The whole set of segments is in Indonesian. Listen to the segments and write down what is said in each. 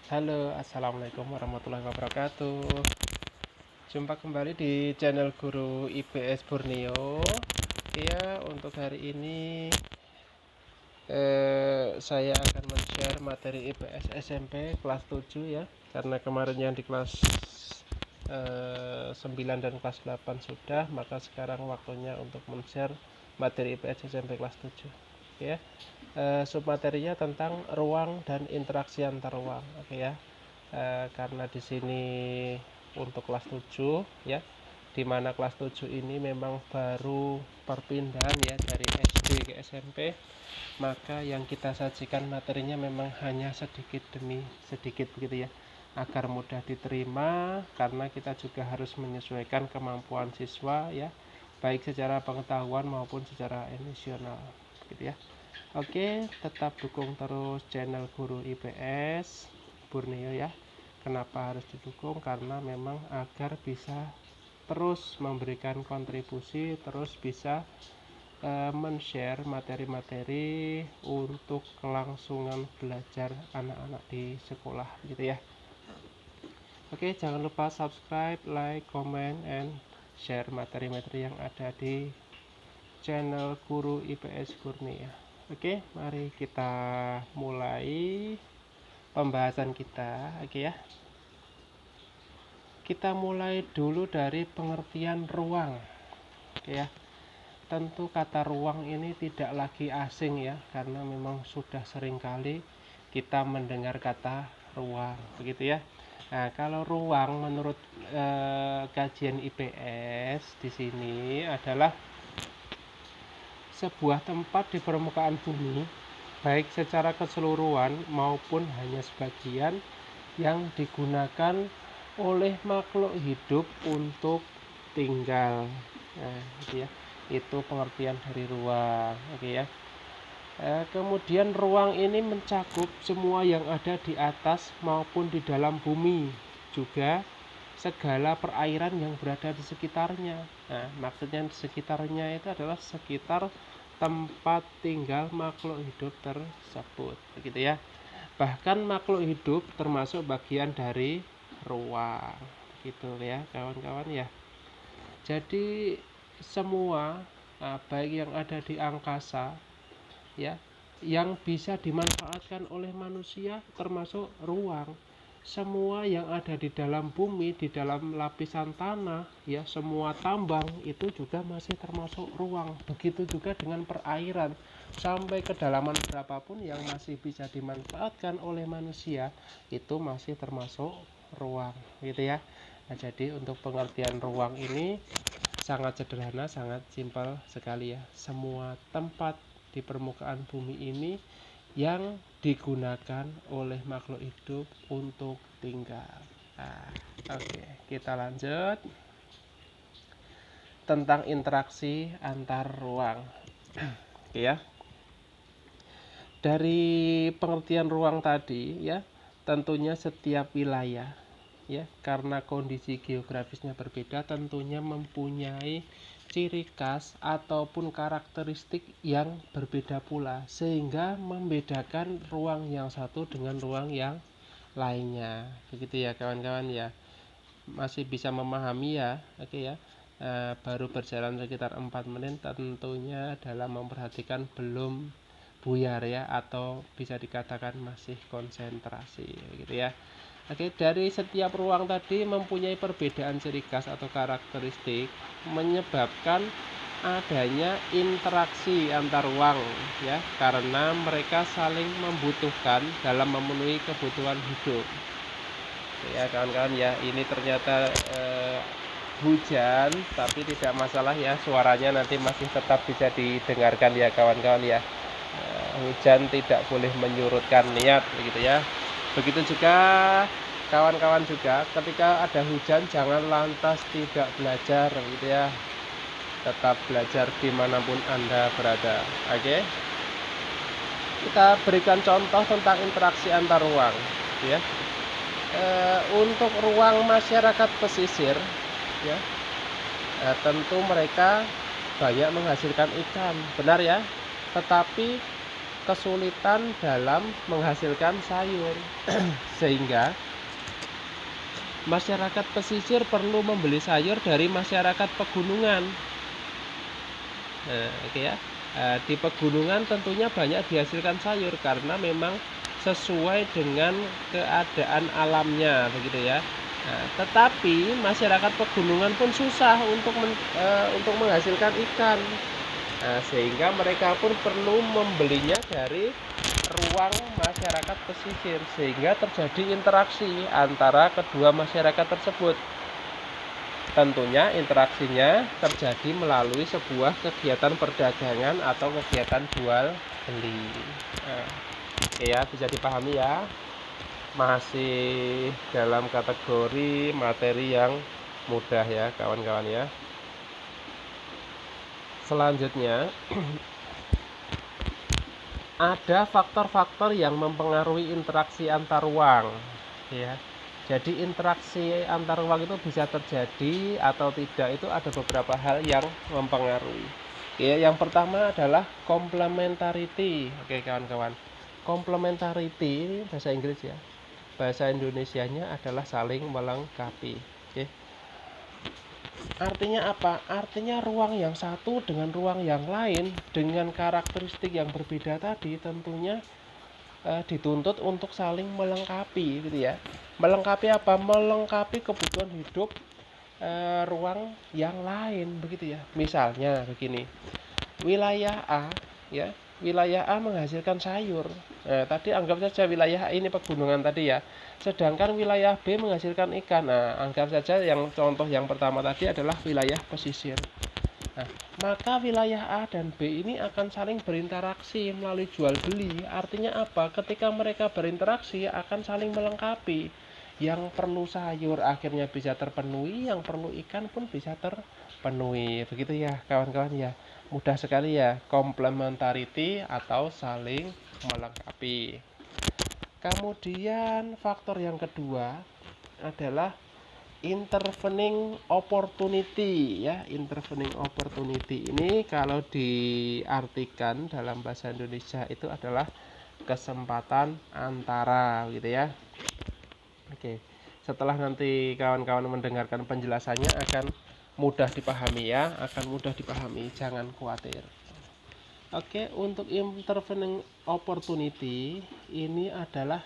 Halo, assalamualaikum warahmatullahi wabarakatuh. Jumpa kembali di channel Guru IPS Borneo. Ya, untuk hari ini saya akan men-share materi IPS SMP kelas 7 ya. Karena kemarin yang di kelas 9 dan kelas 8 sudah, maka sekarang waktunya untuk men-share materi IPS SMP kelas 7 ya. Submaterinya tentang ruang dan interaksi antar ruang. Oke ya. Karena di sini untuk kelas 7 ya, dimana kelas 7 ini memang baru perpindahan ya dari SD ke SMP, maka yang kita sajikan materinya memang hanya sedikit demi sedikit begitu ya, agar mudah diterima, karena kita juga harus menyesuaikan kemampuan siswa ya, baik secara pengetahuan maupun secara emosional gitu ya. Oke, tetap dukung terus channel Guru IPS Borneo ya. Kenapa harus didukung? Karena memang agar bisa terus memberikan kontribusi, terus bisa men-share materi-materi untuk kelangsungan belajar anak-anak di sekolah gitu ya. Oke, jangan lupa subscribe, like, comment, and share materi-materi yang ada di channel Guru IPS Borneo. Oke, mari kita mulai pembahasan kita. Oke ya. Kita mulai dulu dari pengertian ruang. Oke ya. Tentu kata ruang ini tidak lagi asing ya, karena memang sudah sering kali kita mendengar kata ruang, begitu ya. Nah, kalau ruang menurut kajian IPS di sini adalah sebuah tempat di permukaan bumi, baik secara keseluruhan maupun hanya sebagian, yang digunakan oleh makhluk hidup untuk tinggal. Nah, gitu ya. Itu pengertian dari ruang. Oke ya. Kemudian ruang ini mencakup semua yang ada di atas maupun di dalam bumi, juga segala perairan yang berada di sekitarnya. Nah, maksudnya di sekitarnya itu adalah sekitar tempat tinggal makhluk hidup tersebut, begitu ya. Bahkan makhluk hidup termasuk bagian dari ruang, gitu ya kawan-kawan ya. Jadi semua baik yang ada di angkasa ya, yang bisa dimanfaatkan oleh manusia termasuk ruang. Semua yang ada di dalam bumi, di dalam lapisan tanah ya, semua tambang itu juga masih termasuk ruang. Begitu juga dengan perairan, sampai kedalaman berapapun yang masih bisa dimanfaatkan oleh manusia itu masih termasuk ruang gitu ya. Nah, jadi untuk pengertian ruang ini sangat sederhana, sangat simpel sekali ya. Semua tempat di permukaan bumi ini yang digunakan oleh makhluk hidup untuk tinggal. Nah, oke, kita lanjut tentang interaksi antar ruang. Oke ya. Dari pengertian ruang tadi ya, tentunya setiap wilayah ya, karena kondisi geografisnya berbeda, tentunya mempunyai ciri khas ataupun karakteristik yang berbeda pula, sehingga membedakan ruang yang satu dengan ruang yang lainnya, begitu ya kawan-kawan ya. Masih bisa memahami ya? Oke ya. Baru berjalan sekitar 4 menit, tentunya dalam memperhatikan belum buyar ya, atau bisa dikatakan masih konsentrasi gitu ya. Oke, dari setiap ruang tadi mempunyai perbedaan ciri khas atau karakteristik, menyebabkan adanya interaksi antar ruang ya, karena mereka saling membutuhkan dalam memenuhi kebutuhan hidup. Oke ya kawan-kawan ya, ini ternyata hujan, tapi tidak masalah ya, suaranya nanti masih tetap bisa didengarkan ya kawan-kawan ya. Hujan tidak boleh menyurutkan niat begitu ya. Begitu juga kawan-kawan juga, ketika ada hujan jangan lantas tidak belajar gitu ya. Tetap belajar dimanapun Anda berada. Oke. Kita berikan contoh tentang interaksi antar ruang ya. Untuk ruang masyarakat pesisir ya, tentu mereka banyak menghasilkan ikan, benar ya. Tetapi kesulitan dalam menghasilkan sayur. Sehingga masyarakat pesisir perlu membeli sayur dari masyarakat pegunungan. Oke ya. Di pegunungan tentunya banyak dihasilkan sayur karena memang sesuai dengan keadaan alamnya, begitu ya. Tetapi masyarakat pegunungan pun susah untuk menghasilkan ikan. Sehingga mereka pun perlu membelinya dari ruang masyarakat pesisir, sehingga terjadi interaksi antara kedua masyarakat tersebut. Tentunya interaksinya terjadi melalui sebuah kegiatan perdagangan atau kegiatan jual beli. Oke ya, bisa dipahami ya. Masih dalam kategori materi yang mudah ya kawan-kawan ya. Selanjutnya ada faktor-faktor yang mempengaruhi interaksi antar ruang ya. Jadi interaksi antar ruang itu bisa terjadi atau tidak, itu ada beberapa hal yang mempengaruhi. Ya, yang pertama adalah complementarity. Oke kawan-kawan, complementarity bahasa Inggris ya. Bahasa Indonesianya adalah saling melengkapi. Oke. Artinya apa? Artinya ruang yang satu dengan ruang yang lain dengan karakteristik yang berbeda tadi tentunya dituntut untuk saling melengkapi, gitu ya. Melengkapi apa? Melengkapi kebutuhan hidup ruang yang lain, begitu ya. Misalnya begini, wilayah A ya, wilayah A menghasilkan sayur. Tadi anggap saja wilayah A ini pegunungan tadi ya. Sedangkan wilayah B menghasilkan ikan. Nah, anggap saja yang contoh yang pertama tadi adalah wilayah pesisir. Nah, maka wilayah A dan B ini akan saling berinteraksi melalui jual beli. Artinya apa? Ketika mereka berinteraksi akan saling melengkapi. Yang perlu sayur akhirnya bisa terpenuhi, yang perlu ikan pun bisa terpenuhi. Begitu ya kawan-kawan ya. Mudah sekali ya, complementarity atau saling melengkapi. Kemudian faktor yang kedua adalah intervening opportunity ya. Intervening opportunity ini kalau diartikan dalam bahasa Indonesia itu adalah kesempatan antara, gitu ya. Oke, setelah nanti kawan-kawan mendengarkan penjelasannya akan mudah dipahami ya, akan mudah dipahami, jangan khawatir. Oke, untuk intervening opportunity ini adalah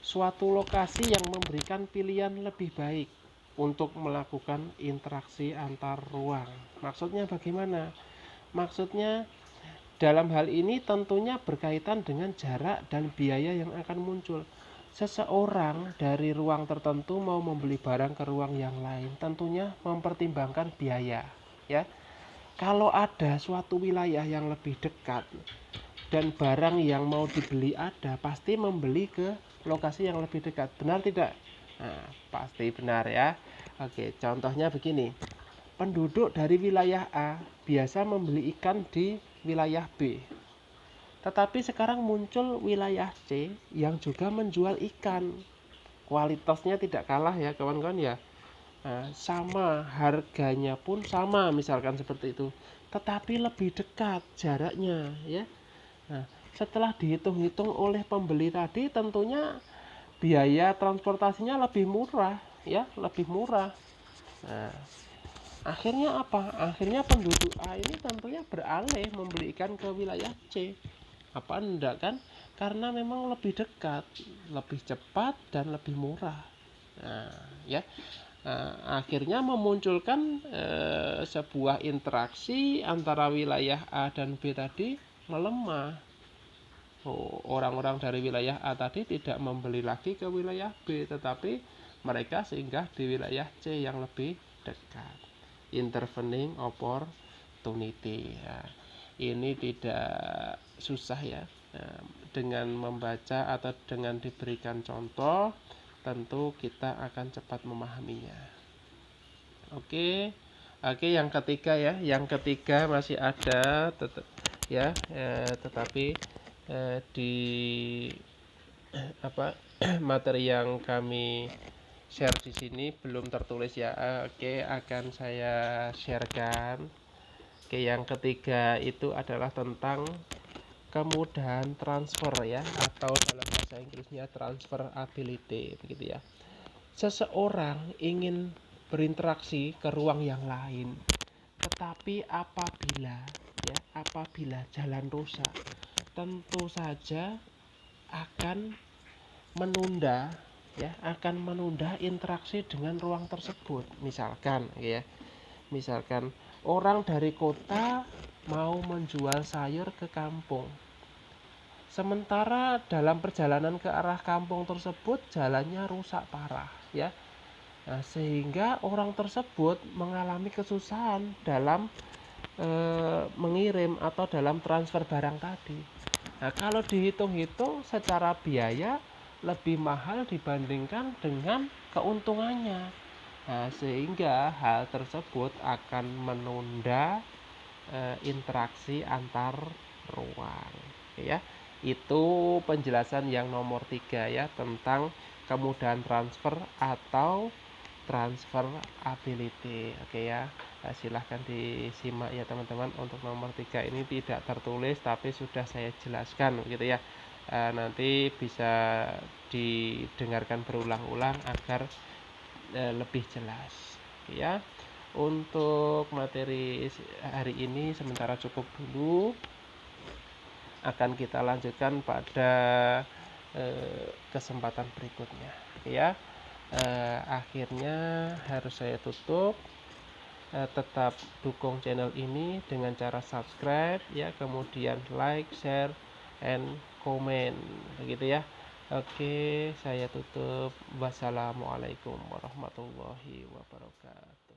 suatu lokasi yang memberikan pilihan lebih baik untuk melakukan interaksi antar ruang. Maksudnya bagaimana? Maksudnya dalam hal ini tentunya berkaitan dengan jarak dan biaya yang akan muncul. Seseorang dari ruang tertentu mau membeli barang ke ruang yang lain, tentunya mempertimbangkan biaya, ya. Kalau ada suatu wilayah yang lebih dekat dan barang yang mau dibeli ada, pasti membeli ke lokasi yang lebih dekat. Benar tidak? Nah, pasti benar ya. Oke, contohnya begini. Penduduk dari wilayah A biasa membeli ikan di wilayah B. Tetapi sekarang muncul wilayah C yang juga menjual ikan. Kualitasnya tidak kalah ya kawan-kawan ya. Sama, harganya pun sama misalkan seperti itu, tetapi lebih dekat jaraknya ya. Nah, setelah dihitung-hitung oleh pembeli tadi tentunya biaya transportasinya lebih murah ya, lebih murah. Nah, akhirnya apa? Akhirnya penduduk A ini tentunya beralih membeli ikan ke wilayah C. Apa enggak kan? Karena memang lebih dekat, lebih cepat dan lebih murah. Nah, ya. Akhirnya memunculkan sebuah interaksi antara wilayah A dan B tadi melemah. Orang-orang dari wilayah A tadi tidak membeli lagi ke wilayah B, tetapi mereka singgah di wilayah C yang lebih dekat. Intervening opportunity ya. Ini tidak susah ya. Dengan membaca atau dengan diberikan contoh tentu kita akan cepat memahaminya. Oke, yang ketiga ya, yang ketiga masih ada ya, tetapi di materi yang kami share di sini belum tertulis ya. Oke, akan saya sharekan. Oke, yang ketiga itu adalah tentang kemudahan transfer ya, atau dalam bahasa Inggrisnya transferability begitu ya. Seseorang ingin berinteraksi ke ruang yang lain, tetapi apabila jalan rusak, tentu saja akan menunda interaksi dengan ruang tersebut. Misalkan orang dari kota mau menjual sayur ke kampung, sementara dalam perjalanan ke arah kampung tersebut jalannya rusak parah ya. Nah, sehingga orang tersebut mengalami kesusahan dalam mengirim atau dalam transfer barang tadi. Nah, kalau dihitung-hitung secara biaya lebih mahal dibandingkan dengan keuntungannya. Nah, sehingga hal tersebut akan menunda interaksi antar ruang ya. Itu penjelasan yang nomor 3 ya, tentang kemudahan transfer atau transferability. Oke ya. Nah, silahkan disimak ya teman-teman. Untuk nomor 3 ini tidak tertulis tapi sudah saya jelaskan gitu ya. Nanti bisa didengarkan berulang-ulang agar lebih jelas ya. Untuk materi hari ini sementara cukup dulu, akan kita lanjutkan pada kesempatan berikutnya ya. Akhirnya harus saya tutup. Tetap dukung channel ini dengan cara subscribe ya, kemudian like, share, and comment begitu ya. Oke, saya tutup. Wassalamualaikum warahmatullahi wabarakatuh.